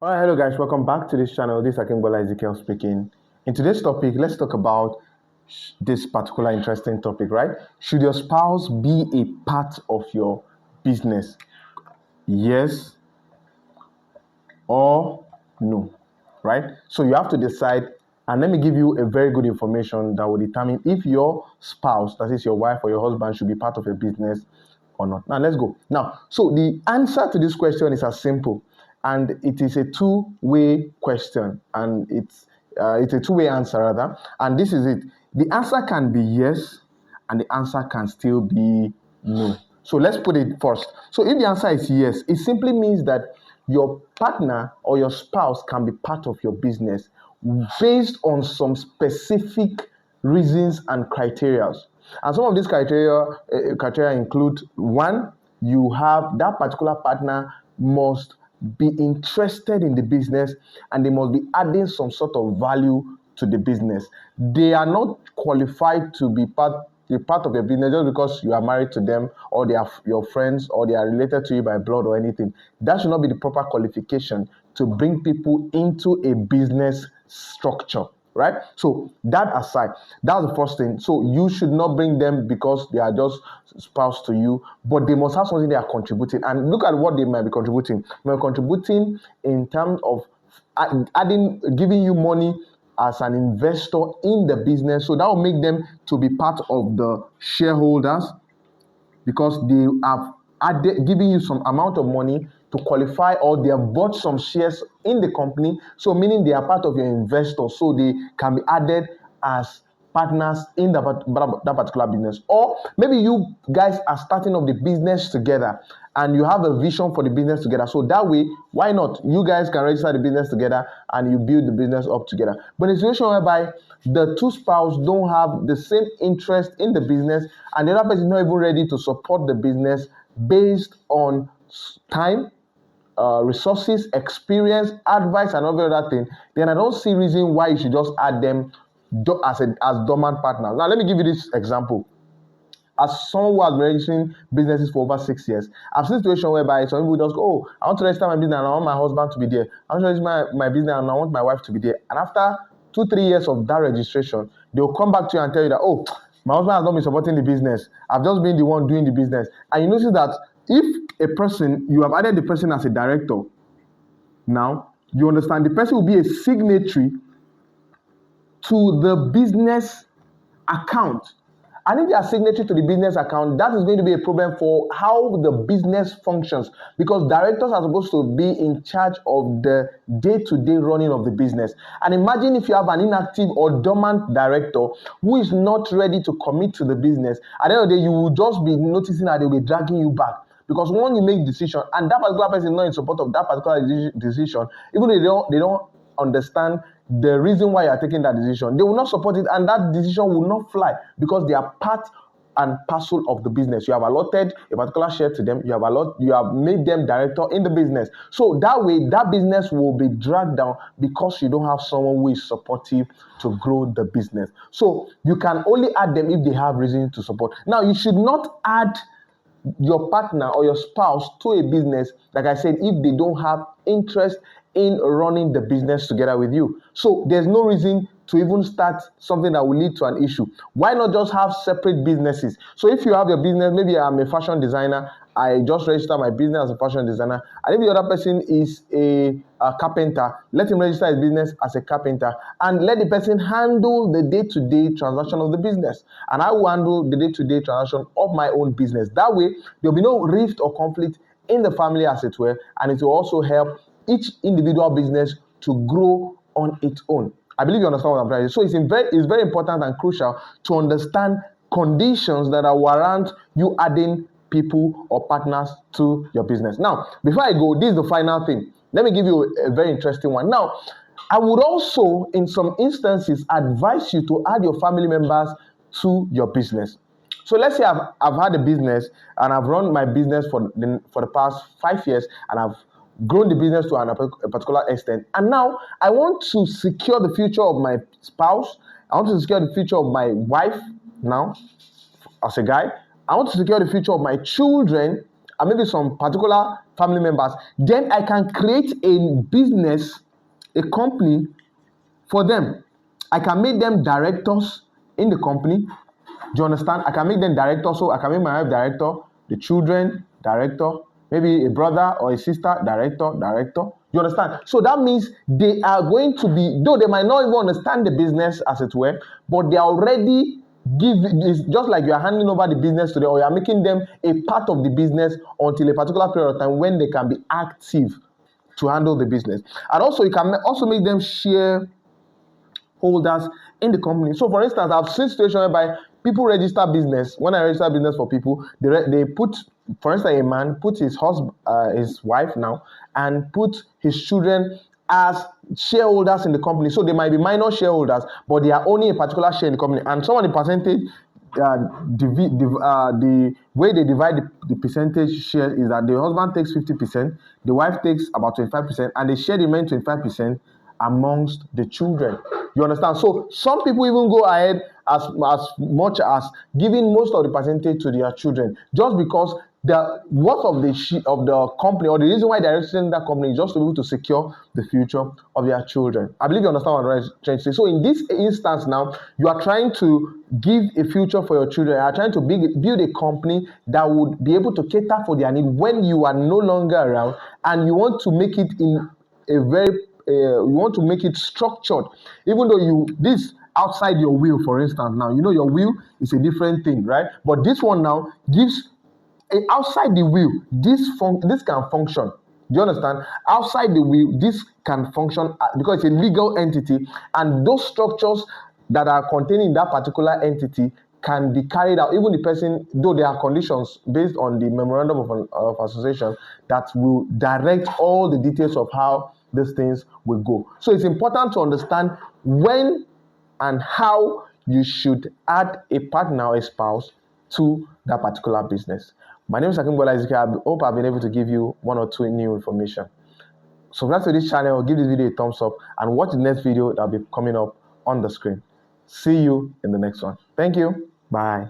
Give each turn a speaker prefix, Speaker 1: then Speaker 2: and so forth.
Speaker 1: All right, hello guys, welcome back to this channel. This is Akingbola Ezekiel speaking. In today's topic, let's talk about this particular interesting topic, right? Should your spouse be a part of your business? Yes or no, right? So you have to decide, and let me give you a very good information that will determine if your spouse, that is your wife or your husband, should be part of a business or not. Now let's go. Now, so the answer to this question is as simple, and it is a two-way question, and it's a two-way answer rather. And this is it. The answer can be yes, and the answer can still be no. So let's put it first. So if the answer is yes, it simply means that your partner or your spouse can be part of your business based on some specific reasons and criteria. And some of these criteria include one, you have that particular partner must be interested in the business and they must be adding some sort of value to the business. They are not qualified to be part of your business just because you are married to them or they are your friends or they are related to you by blood or anything. That should not be the proper qualification to bring people into a business structure, right? So that aside, that's the first thing. So you should not bring them because they are just spouse to you, but they must have something they are contributing. And look at what they might be contributing. They might be contributing in terms of giving you money as an investor in the business. So that will make them to be part of the shareholders because they have giving you some amount of money to qualify, or they have bought some shares in the company. So meaning they are part of your investor, so they can be added as partners in that particular business. Or maybe you guys are starting up the business together and you have a vision for the business together. So that way, why not? You guys can register the business together and you build the business up together. But in a situation whereby the two spouses don't have the same interest in the business and the other person is not even ready to support the business based on time, resources, experience, advice, and every other thing, then I don't see reason why you should just add them as dormant partners. Now, let me give you this example. As someone who has been registering businesses for over 6 years, I've seen situations whereby some people just go, oh, I want to register my business and I want my husband to be there. I want to register my business and I want my wife to be there. And after 2-3 years of that registration, they will come back to you and tell you that, oh, my husband has not been supporting the business. I've just been the one doing the business. And you notice that if a person, you have added the person as a director, now you understand the person will be a signatory to the business account. And if they are signatory to the business account, that is going to be a problem for how the business functions, because directors are supposed to be in charge of the day-to-day running of the business. And imagine if you have an inactive or dormant director who is not ready to commit to the business. At the end of the day, you will just be noticing that they will be dragging you back. Because when you make decision and that particular person is not in support of that particular decision, even though they don't understand the reason why you are taking that decision, they will not support it, and that decision will not fly because they are part and parcel of the business. You have allotted a particular share to them. You have made them director in the business. So that way, that business will be dragged down because you don't have someone who is supportive to grow the business. So you can only add them if they have reason to support. Now, you should not add your partner or your spouse to a business, like I said, if they don't have interest in running the business together with you. So there's no reason to even start something that will lead to an issue. Why not just have separate businesses? So if you have your business, maybe I'm a fashion designer, I just register my business as a fashion designer, and if the other person is a carpenter, let him register his business as a carpenter and let the person handle the day-to-day transaction of the business, and I will handle the day-to-day transaction of my own business. That way there'll be no rift or conflict in the family, as it were, and it will also help each individual business to grow on its own. I believe you understand what I'm trying to say. So it's very important and crucial to understand conditions that are warrant you adding people or partners to your business. Now, before I go, this is the final thing. Let me give you a very interesting one. Now, I would also, in some instances, advise you to add your family members to your business. So let's say I've had a business and I've run my business for the past 5 years, and I've grown the business to a particular extent. And now I want to secure the future of my spouse. I want to secure the future of my wife now, as a guy. I want to secure the future of my children and maybe some particular family members, then I can create a business, a company for them. I can make them directors in the company. Do you understand? I can make them directors, so I can make my wife director, the children director, maybe a brother or a sister director. You understand? So that means they are going to be, though they might not even understand the business as it were, but they are already it's just like you are handing over the business to them, or you are making them a part of the business until a particular period of time when they can be active to handle the business. And also you can also make them share holders in the company. So for instance, I've seen situations whereby people register business. When I register business for people, they put, for instance, a man put his husband, his wife now, and put his children as shareholders in the company. So they might be minor shareholders, but they are owning a particular share in the company. And some of the percentage, the way they divide the percentage share is that the husband takes 50%, the wife takes about 25%, and they share the remaining 25% amongst the children. You understand? So some people even go ahead as much as giving most of the percentage to their children, just because the worth of the company, or the reason why they're registering that company, is just to be able to secure the future of their children. I believe you understand what I'm trying to say. So in this instance now, you are trying to give a future for your children. You are trying to build a company that would be able to cater for their need when you are no longer around, and you want to make it in a very you want to make it structured, even though this outside your will. For instance, now your will is a different thing, right? But this one now gives outside the will, this can function. Do you understand? Outside the will, this can function because it's a legal entity, and those structures that are contained in that particular entity can be carried out. Even the person, though there are conditions based on the memorandum of association that will direct all the details of how these things will go. So it's important to understand when and how you should add a partner or a spouse to that particular business. My name is Akinbola Ezekiel. I hope I've been able to give you one or two new information. Subscribe to this channel, give this video a thumbs up, and watch the next video that will be coming up on the screen. See you in the next one. Thank you. Bye.